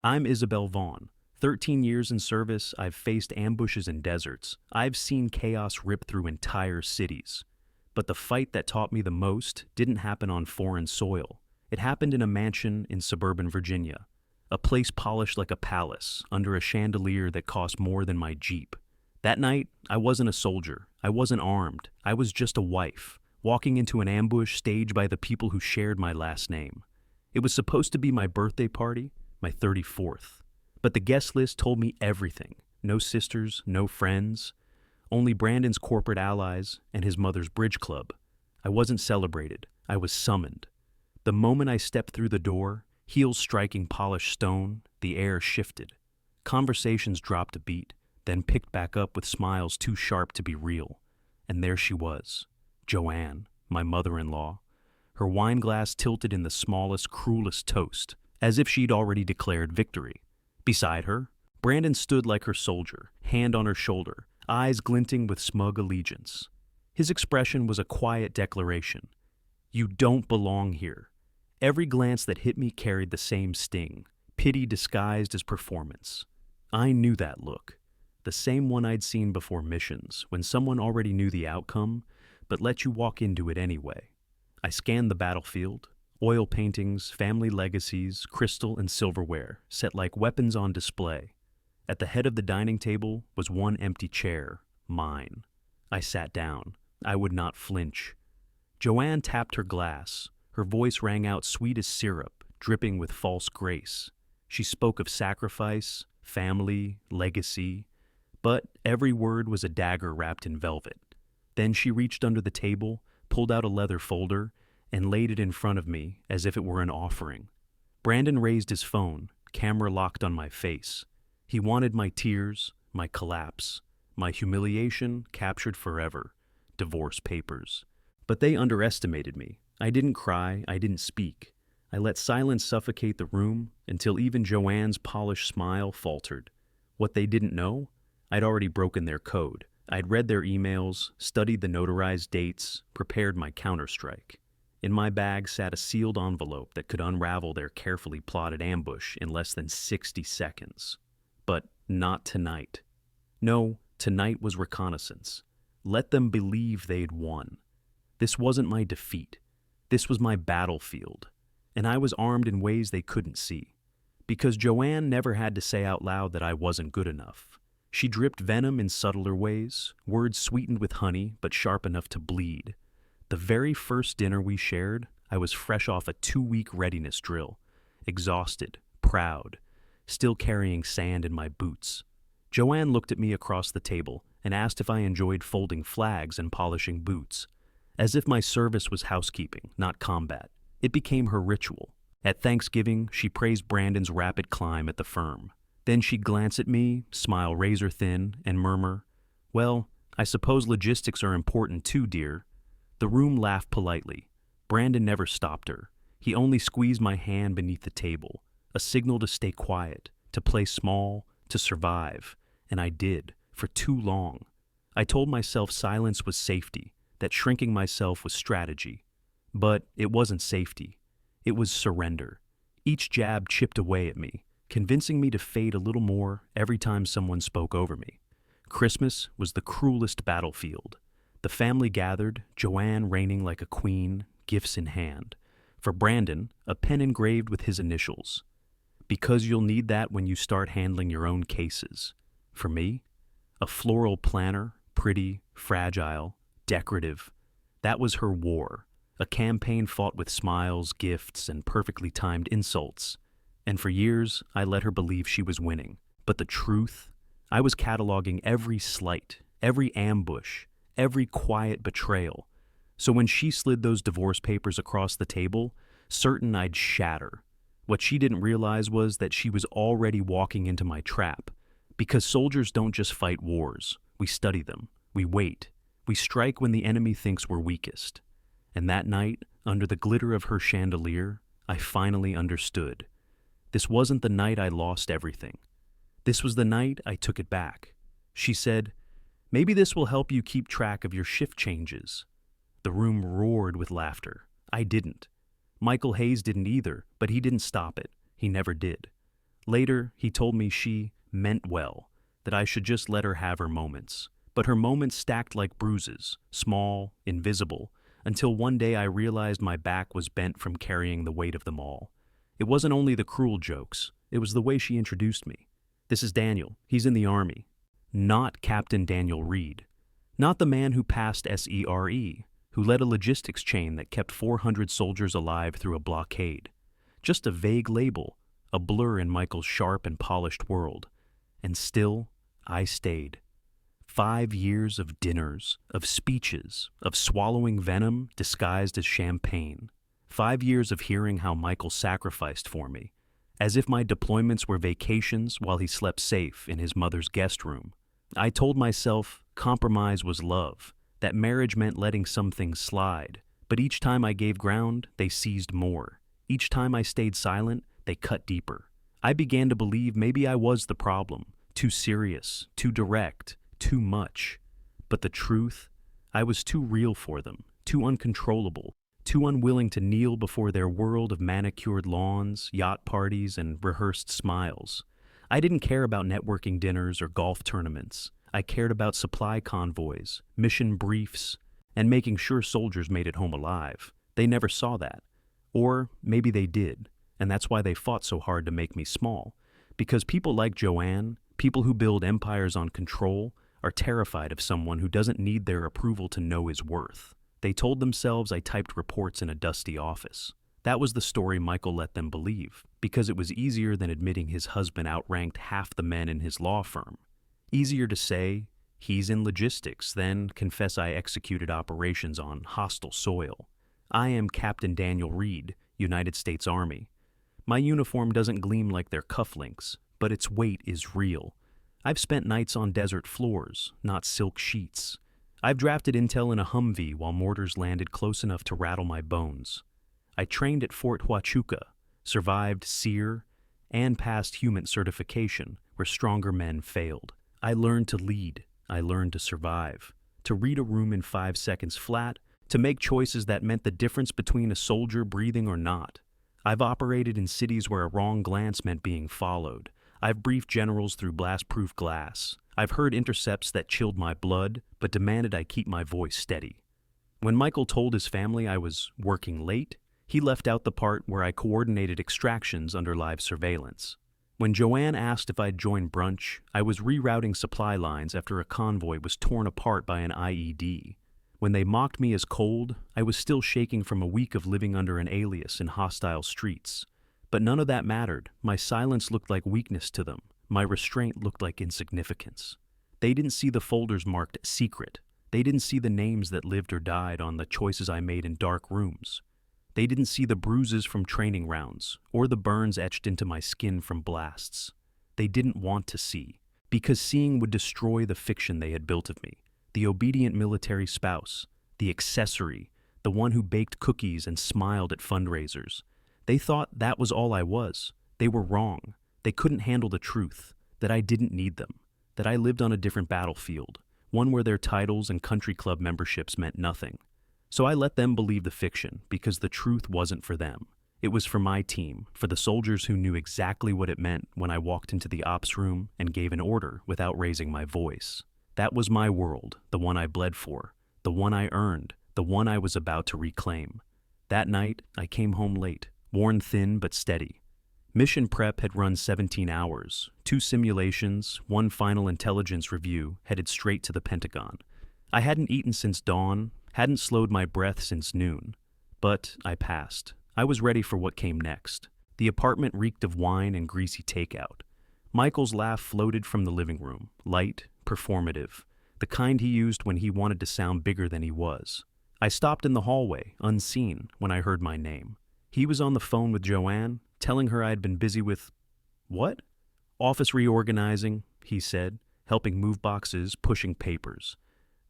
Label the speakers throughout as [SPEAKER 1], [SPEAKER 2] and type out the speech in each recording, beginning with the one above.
[SPEAKER 1] I'm Isabel Vaughn. 13 years in service, I've faced ambushes in deserts. I've seen chaos rip through entire cities. But the fight that taught me the most didn't happen on foreign soil. It happened in a mansion in suburban Virginia, a place polished like a palace, under a chandelier that cost more than my Jeep. That night, I wasn't a soldier. I wasn't armed. I was just a wife, walking into an ambush staged by the people who shared my last name. It was supposed to be my birthday party, my 34th. But the guest list told me everything. No sisters, no friends, only Brandon's corporate allies and his mother's bridge club. I wasn't celebrated. I was summoned. The moment I stepped through the door, heels striking polished stone, the air shifted. Conversations dropped a beat, then picked back up with smiles too sharp to be real. And there she was, Joanne, my mother-in-law, her wine glass tilted in the smallest, cruelest toast, as if she'd already declared victory. Beside her, Brandon stood like her soldier, hand on her shoulder, eyes glinting with smug allegiance. His expression was a quiet declaration. You don't belong here. Every glance that hit me carried the same sting, pity disguised as performance. I knew that look, the same one I'd seen before missions, when someone already knew the outcome, but let you walk into it anyway. I scanned the battlefield, oil paintings, family legacies, crystal and silverware, set like weapons on display. At the head of the dining table was one empty chair, mine. I sat down. I would not flinch. Joanne tapped her glass. Her voice rang out sweet as syrup, dripping with false grace. She spoke of sacrifice, family, legacy, but every word was a dagger wrapped in velvet. Then she reached under the table, pulled out a leather folder, and laid it in front of me as if it were an offering. Brandon raised his phone, camera locked on my face. He wanted my tears, my collapse, my humiliation captured forever, divorce papers. But they underestimated me. I didn't cry, I didn't speak. I let silence suffocate the room until even Joanne's polished smile faltered. What they didn't know? I'd already broken their code. I'd read their emails, studied the notarized dates, prepared my counterstrike. In my bag sat a sealed envelope that could unravel their carefully plotted ambush in less than 60 seconds. But not tonight. No, tonight was reconnaissance. Let them believe they'd won. This wasn't my defeat. This was my battlefield. And I was armed in ways they couldn't see. Because Joanne never had to say out loud that I wasn't good enough. She dripped venom in subtler ways, words sweetened with honey but sharp enough to bleed. The very first dinner we shared, I was fresh off a 2-week readiness drill, exhausted, proud, still carrying sand in my boots. Joanne looked at me across the table and asked if I enjoyed folding flags and polishing boots, as if my service was housekeeping, not combat. It became her ritual. At Thanksgiving, she praised Brandon's rapid climb at the firm. Then she'd glance at me, smile razor thin, and murmur, "Well, I suppose logistics are important too, dear." The room laughed politely. Brandon never stopped her. He only squeezed my hand beneath the table, a signal to stay quiet, to play small, to survive. And I did, for too long. I told myself silence was safety, that shrinking myself was strategy. But it wasn't safety. It was surrender. Each jab chipped away at me, convincing me to fade a little more every time someone spoke over me. Christmas was the cruelest battlefield. The family gathered, Joanne reigning like a queen, gifts in hand. For Brandon, a pen engraved with his initials. Because you'll need that when you start handling your own cases. For me, a floral planner, pretty, fragile, decorative. That was her war, a campaign fought with smiles, gifts, and perfectly timed insults. And for years, I let her believe she was winning. But the truth? I was cataloging every slight, every ambush, every quiet betrayal. So when she slid those divorce papers across the table, certain I'd shatter. What she didn't realize was that she was already walking into my trap. Because soldiers don't just fight wars. We study them. We wait. We strike when the enemy thinks we're weakest. And that night, under the glitter of her chandelier, I finally understood. This wasn't the night I lost everything. This was the night I took it back. She said, "Maybe this will help you keep track of your shift changes." The room roared with laughter. I didn't. Michael Hayes didn't either, but he didn't stop it. He never did. Later, he told me she meant well, that I should just let her have her moments. But her moments stacked like bruises, small, invisible, until one day I realized my back was bent from carrying the weight of them all. It wasn't only the cruel jokes, it was the way she introduced me. "This is Daniel. He's in the Army." Not Captain Daniel Reed. Not the man who passed SERE, who led a logistics chain that kept 400 soldiers alive through a blockade. Just a vague label, a blur in Michael's sharp and polished world. And still, I stayed. 5 years of dinners, of speeches, of swallowing venom disguised as champagne. 5 years of hearing how Michael sacrificed for me, as if my deployments were vacations while he slept safe in his mother's guest room. I told myself compromise was love, that marriage meant letting some things slide, but each time I gave ground, they seized more. Each time I stayed silent, they cut deeper. I began to believe maybe I was the problem, too serious, too direct, too much. But the truth, I was too real for them, too uncontrollable, too unwilling to kneel before their world of manicured lawns, yacht parties, and rehearsed smiles. I didn't care about networking dinners or golf tournaments. I cared about supply convoys, mission briefs, and making sure soldiers made it home alive. They never saw that. Or maybe they did, and that's why they fought so hard to make me small. Because people like Joanne, people who build empires on control, are terrified of someone who doesn't need their approval to know his worth. They told themselves I typed reports in a dusty office. That was the story Michael let them believe, because it was easier than admitting his husband outranked half the men in his law firm. Easier to say, he's in logistics, than confess I executed operations on hostile soil. I am Captain Daniel Reed, United States Army. My uniform doesn't gleam like their cufflinks, but its weight is real. I've spent nights on desert floors, not silk sheets. I've drafted intel in a Humvee while mortars landed close enough to rattle my bones. I trained at Fort Huachuca, survived SERE, and passed human certification where stronger men failed. I learned to lead. I learned to survive. To read a room in 5 seconds flat, to make choices that meant the difference between a soldier breathing or not. I've operated in cities where a wrong glance meant being followed. I've briefed generals through blast-proof glass. I've heard intercepts that chilled my blood, but demanded I keep my voice steady. When Michael told his family I was working late, he left out the part where I coordinated extractions under live surveillance. When Joanne asked if I'd join brunch, I was rerouting supply lines after a convoy was torn apart by an IED. When they mocked me as cold, I was still shaking from a week of living under an alias in hostile streets. But none of that mattered. My silence looked like weakness to them. My restraint looked like insignificance. They didn't see the folders marked secret. They didn't see the names that lived or died on the choices I made in dark rooms. They didn't see the bruises from training rounds, or the burns etched into my skin from blasts. They didn't want to see, because seeing would destroy the fiction they had built of me. The obedient military spouse, the accessory, the one who baked cookies and smiled at fundraisers. They thought that was all I was. They were wrong. They couldn't handle the truth, that I didn't need them, that I lived on a different battlefield, one where their titles and country club memberships meant nothing. So I let them believe the fiction, because the truth wasn't for them. It was for my team, for the soldiers who knew exactly what it meant when I walked into the ops room and gave an order without raising my voice. That was my world, the one I bled for, the one I earned, the one I was about to reclaim. That night, I came home late, worn thin but steady. Mission prep had run 17 hours, 2 simulations, 1 final intelligence review, headed straight to the Pentagon. I hadn't eaten since dawn, hadn't slowed my breath since noon. But I passed. I was ready for what came next. The apartment reeked of wine and greasy takeout. Michael's laugh floated from the living room, light, performative, the kind he used when he wanted to sound bigger than he was. I stopped in the hallway, unseen, when I heard my name. He was on the phone with Joanne, telling her I had been busy with... What? Office reorganizing, he said, helping move boxes, pushing papers.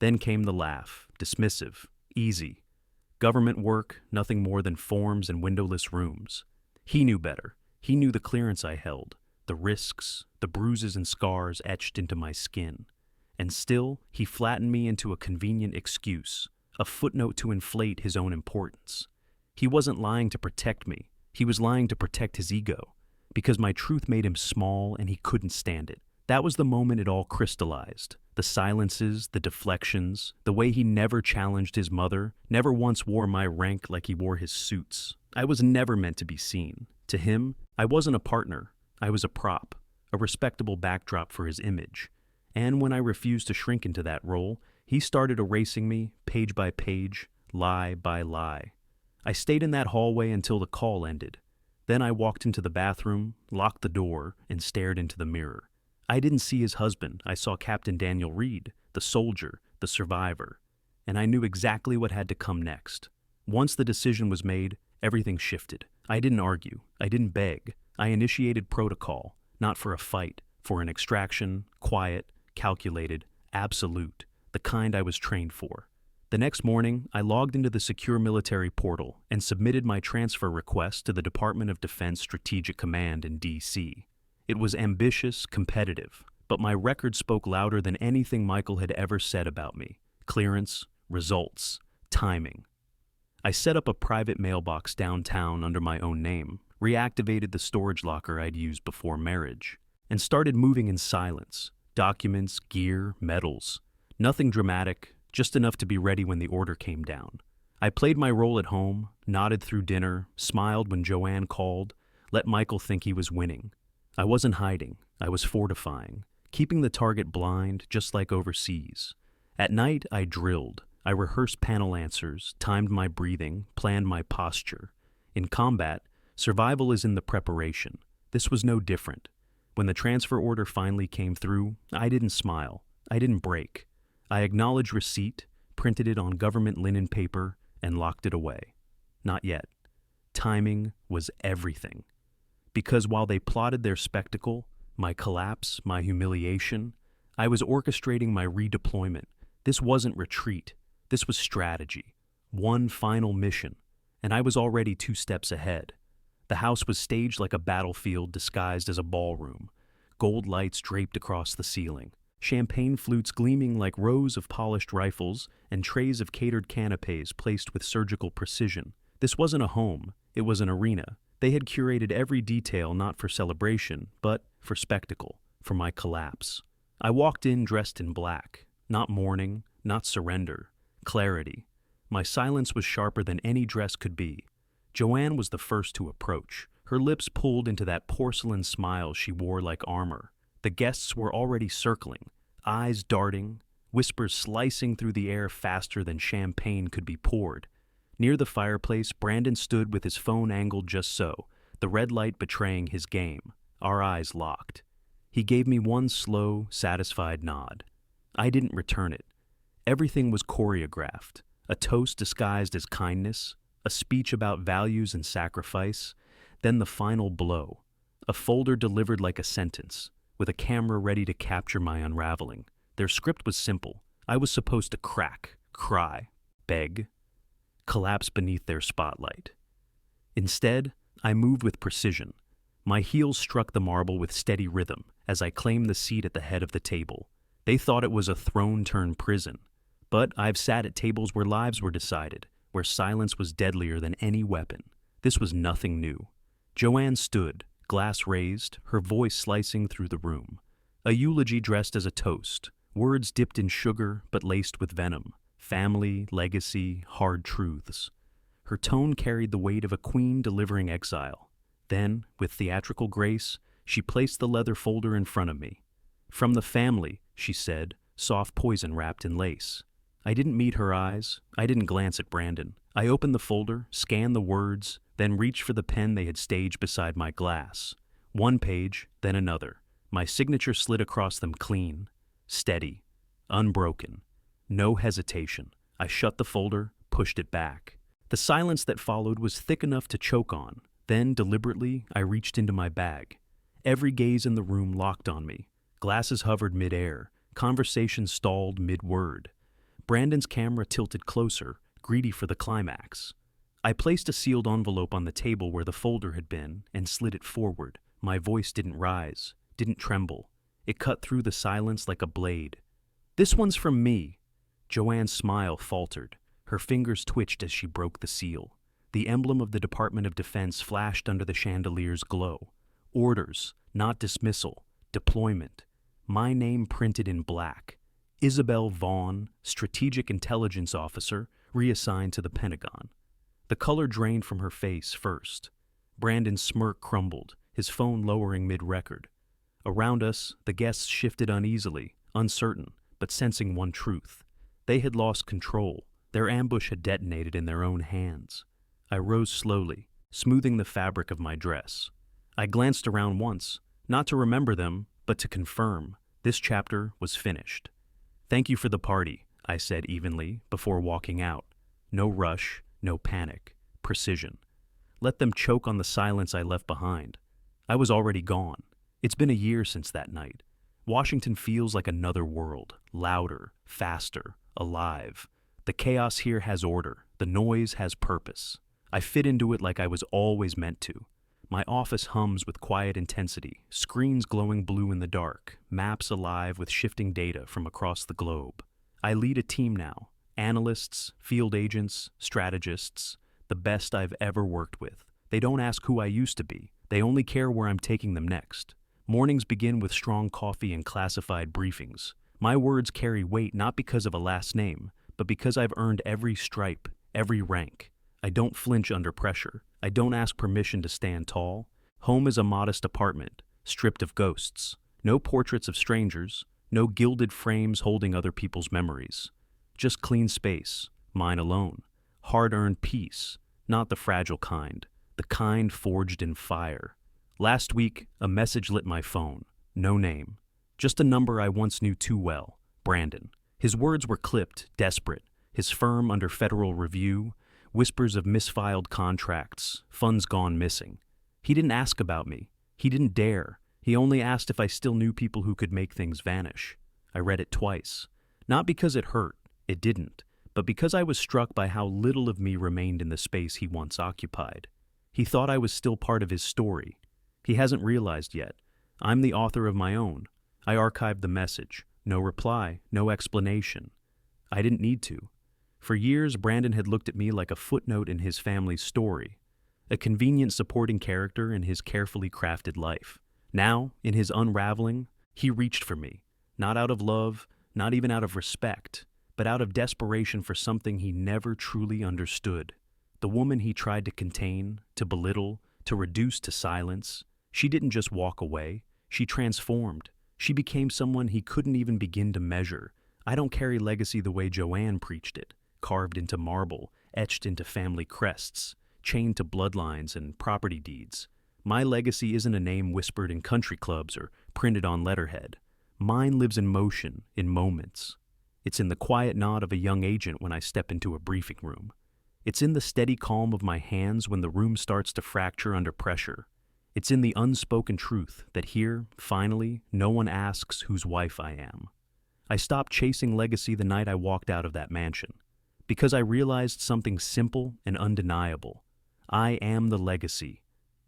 [SPEAKER 1] Then came the laugh, dismissive, easy. Government work, nothing more than forms and windowless rooms. He knew better. He knew the clearance I held, the risks, the bruises and scars etched into my skin. And still, he flattened me into a convenient excuse, a footnote to inflate his own importance. He wasn't lying to protect me. He was lying to protect his ego. because my truth made him small and he couldn't stand it. That was the moment it all crystallized. The silences, the deflections, the way he never challenged his mother, never once wore my rank like he wore his suits. I was never meant to be seen. To him, I wasn't a partner. I was a prop, a respectable backdrop for his image. And when I refused to shrink into that role, he started erasing me, page by page, lie by lie. I stayed in that hallway until the call ended. Then I walked into the bathroom, locked the door, and stared into the mirror. I didn't see his husband. I saw Captain Daniel Reed, the soldier, the survivor. And I knew exactly what had to come next. Once the decision was made, everything shifted. I didn't argue. I didn't beg. I initiated protocol, not for a fight, for an extraction, quiet, calculated, absolute, the kind I was trained for. The next morning, I logged into the secure military portal and submitted my transfer request to the Department of Defense Strategic Command in D.C. It was ambitious, competitive, but my record spoke louder than anything Michael had ever said about me. Clearance, results, timing. I set up a private mailbox downtown under my own name, reactivated the storage locker I'd used before marriage, and started moving in silence. Documents, gear, medals. Nothing dramatic, just enough to be ready when the order came down. I played my role at home, nodded through dinner, smiled when Joanne called, let Michael think he was winning. I wasn't hiding, I was fortifying, keeping the target blind just like overseas. At night, I drilled. I rehearsed panel answers, timed my breathing, planned my posture. In combat, survival is in the preparation. This was no different. When the transfer order finally came through, I didn't smile. I didn't break. I acknowledged receipt, printed it on government linen paper, and locked it away. Not yet. Timing was everything. Because while they plotted their spectacle, my collapse, my humiliation, I was orchestrating my redeployment. This wasn't retreat. This was strategy. One final mission, and I was already 2 steps ahead. The house was staged like a battlefield disguised as a ballroom. Gold lights draped across the ceiling. Champagne flutes gleaming like rows of polished rifles and trays of catered canapes placed with surgical precision. This wasn't a home, it was an arena. They had curated every detail not for celebration, but for spectacle, for my collapse. I walked in dressed in black, not mourning, not surrender, clarity. My silence was sharper than any dress could be. Joanne was the first to approach, her lips pulled into that porcelain smile she wore like armor. The guests were already circling, eyes darting, whispers slicing through the air faster than champagne could be poured. Near the fireplace, Brandon stood with his phone angled just so, the red light betraying his game. Our eyes locked. He gave me one slow, satisfied nod. I didn't return it. Everything was choreographed, a toast disguised as kindness, a speech about values and sacrifice, then the final blow, a folder delivered like a sentence, with a camera ready to capture my unraveling. Their script was simple. I was supposed to crack, cry, beg, collapse beneath their spotlight. Instead, I moved with precision. My heels struck the marble with steady rhythm as I claimed the seat at the head of the table. They thought it was a throne turned prison. But I've sat at tables where lives were decided, where silence was deadlier than any weapon. This was nothing new. Joanne stood, glass raised, her voice slicing through the room. A eulogy dressed as a toast, words dipped in sugar but laced with venom. Family, legacy, hard truths. Her tone carried the weight of a queen delivering exile. Then, with theatrical grace, she placed the leather folder in front of me. "From the family," she said, soft poison wrapped in lace. I didn't meet her eyes. I didn't glance at Brandon. I opened the folder, scanned the words, then reached for the pen they had staged beside my glass. One page, then another. My signature slid across them clean, steady, unbroken. No hesitation. I shut the folder, pushed it back. The silence that followed was thick enough to choke on. Then, deliberately, I reached into my bag. Every gaze in the room locked on me. Glasses hovered mid-air. Conversation stalled mid-word. Brandon's camera tilted closer, greedy for the climax. I placed a sealed envelope on the table where the folder had been and slid it forward. My voice didn't rise, didn't tremble. It cut through the silence like a blade. "This one's from me." Joanne's smile faltered. Her fingers twitched as she broke the seal. The emblem of the Department of Defense flashed under the chandelier's glow. Orders, not dismissal. Deployment. My name printed in black. Isabel Vaughn, Strategic Intelligence Officer, reassigned to the Pentagon. The color drained from her face first. Brandon's smirk crumbled, his phone lowering mid-record. Around us, the guests shifted uneasily, uncertain, but sensing one truth. They had lost control. Their ambush had detonated in their own hands. I rose slowly, smoothing the fabric of my dress. I glanced around once, not to remember them, but to confirm this chapter was finished. "Thank you for the party," I said evenly before walking out. No rush, no panic, precision. Let them choke on the silence I left behind. I was already gone. It's been a year since that night. Washington feels like another world, louder, faster, alive. The chaos here has order. The noise has purpose. I fit into it like I was always meant to. My office hums with quiet intensity, screens glowing blue in the dark, maps alive with shifting data from across the globe. I lead a team now, analysts, field agents, strategists, the best I've ever worked with. They don't ask who I used to be. They only care where I'm taking them next. Mornings begin with strong coffee and classified briefings. My words carry weight not because of a last name, but because I've earned every stripe, every rank. I don't flinch under pressure. I don't ask permission to stand tall. Home is a modest apartment, stripped of ghosts. No portraits of strangers, no gilded frames holding other people's memories. Just clean space, mine alone. Hard-earned peace, not the fragile kind, the kind forged in fire. Last week, a message lit my phone. No name. Just a number I once knew too well. Brandon. His words were clipped, desperate. His firm under federal review. Whispers of misfiled contracts, funds gone missing. He didn't ask about me. He didn't dare. He only asked if I still knew people who could make things vanish. I read it twice. Not because it hurt. It didn't. But because I was struck by how little of me remained in the space he once occupied. He thought I was still part of his story. He hasn't realized yet. I'm the author of my own. I archived the message. No reply, no explanation. I didn't need to. For years, Brandon had looked at me like a footnote in his family's story, a convenient supporting character in his carefully crafted life. Now, in his unraveling, he reached for me, not out of love, not even out of respect, but out of desperation for something he never truly understood. The woman he tried to contain, to belittle, to reduce to silence, she didn't just walk away, she transformed. She became someone he couldn't even begin to measure. I don't carry legacy the way Joanne preached it. Carved into marble, etched into family crests, chained to bloodlines and property deeds. My legacy isn't a name whispered in country clubs or printed on letterhead. Mine lives in motion, in moments. It's in the quiet nod of a young agent when I step into a briefing room. It's in the steady calm of my hands when the room starts to fracture under pressure. It's in the unspoken truth that here, finally, no one asks whose wife I am. I stopped chasing legacy the night I walked out of that mansion. Because I realized something simple and undeniable. I am the legacy,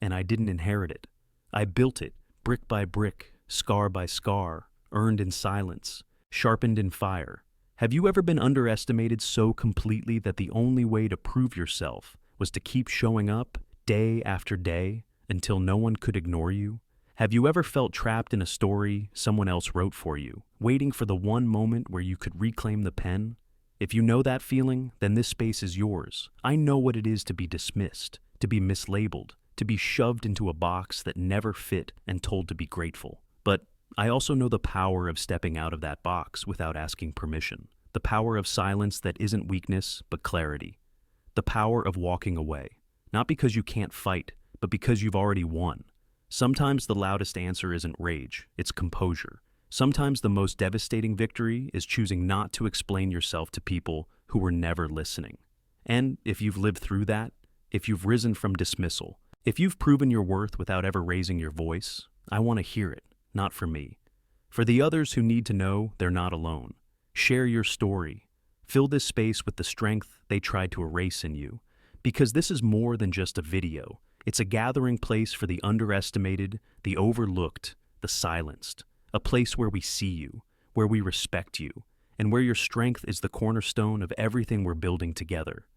[SPEAKER 1] and I didn't inherit it. I built it, brick by brick, scar by scar, earned in silence, sharpened in fire. Have you ever been underestimated so completely that the only way to prove yourself was to keep showing up day after day until no one could ignore you? Have you ever felt trapped in a story someone else wrote for you, waiting for the one moment where you could reclaim the pen? If you know that feeling, then this space is yours. I know what it is to be dismissed, to be mislabeled, to be shoved into a box that never fit and told to be grateful. But I also know the power of stepping out of that box without asking permission. The power of silence that isn't weakness, but clarity. The power of walking away. Not because you can't fight, but because you've already won. Sometimes the loudest answer isn't rage, it's composure. Sometimes the most devastating victory is choosing not to explain yourself to people who were never listening. And if you've lived through that, if you've risen from dismissal, if you've proven your worth without ever raising your voice, I want to hear it, not for me. For the others who need to know they're not alone. Share your story. Fill this space with the strength they tried to erase in you. Because this is more than just a video. It's a gathering place for the underestimated, the overlooked, the silenced. A place where we see you, where we respect you, and where your strength is the cornerstone of everything we're building together.